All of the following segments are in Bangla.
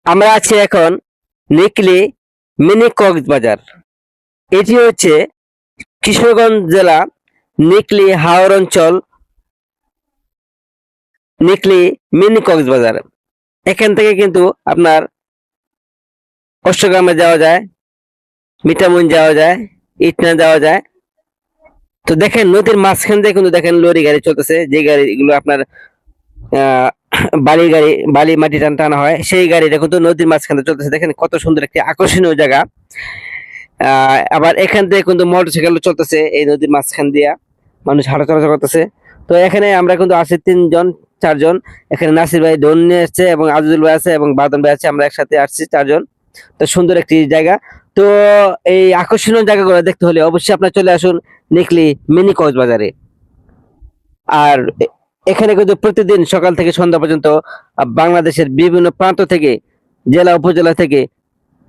আমরা আছি এখন নিকলি মিনি কক্সবাজার। এটি হচ্ছে কিশোরগঞ্জ জেলা নিকলি হাওর অঞ্চল, নিকলি মিনি কক্সবাজার। এখান থেকে কিন্তু আপনার অষ্টগ্রামে যাওয়া যায়, মিঠামইন যাওয়া যায়, ইটনা যাওয়া যায়। তো দেখেন নদীর মাঝখান দিয়ে কিন্তু দেখেন লরি গাড়ি চলতেছে, যে গাড়িগুলো আপনার আহ বালি গাড়ি, বালি মাটি টানা হয়, সেই গাড়িটা কিন্তু নদীর মাঝখানে চলতেছে। দেখেন কত সুন্দর একটি আকর্ষণীয় জায়গা। আবার এখান থেকে কিন্তু মোটরসাইকেল চলতেছে এই নদীর মাঝখান দিয়া, মানুষ হাঁটা চলাচল করতেছে। তো এখানে আমরা কিন্তু আছি 3 জন 4 জন। এখানে নাসির ভাই ডোন নিয়ে এসছে এবং আজিজুল ভাই আছে এবং বাদন ভাই আছে, আমরা একসাথে আসছি 4 জন। তো সুন্দর একটি জায়গা। তো এই আকর্ষণীয় জায়গাগুলো দেখতে হলে অবশ্যই আপনার চলে আসুন নিকলি মিনি কক্সবাজারে। আর এখানে কিন্তু প্রতিদিন সকাল থেকে সন্ধ্যা পর্যন্ত বাংলাদেশের বিভিন্ন প্রান্ত থেকে, জেলা উপজেলা থেকে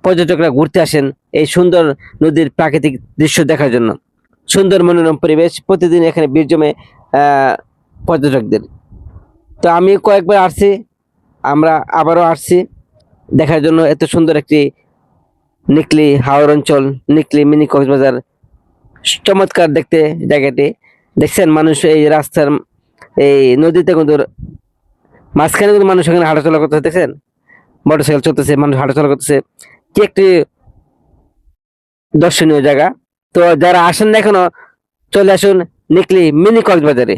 পর্যটকরা ঘুরতে আসেন এই সুন্দর নদীর প্রাকৃতিক দৃশ্য দেখার জন্য। সুন্দর মনোরম পরিবেশ, প্রতিদিন এখানে ভিড় জমে পর্যটকদের। তো আমি কয়েকবার আসছি, আমরা আবারও আসছি দেখার জন্য এত সুন্দর একটি নিকলি হাওর অঞ্চল, নিকলি মিনি কক্সবাজার। চমৎকার দেখতে জায়গাটি। দেখছেন মানুষ এই রাস্তার, এই নদীতে কিন্তু মাঝখানে কিন্তু মানুষ এখানে হাঁটাচলা করতেছে, দেখছেন মোটরসাইকেল চলতেছে, মানুষ হাঁটাচলা করতেছে। কি একটি দর্শনীয় জায়গা। তো যারা আসেন না এখনো, চলে আসুন নিকলি মিনি কক্সবাজারে।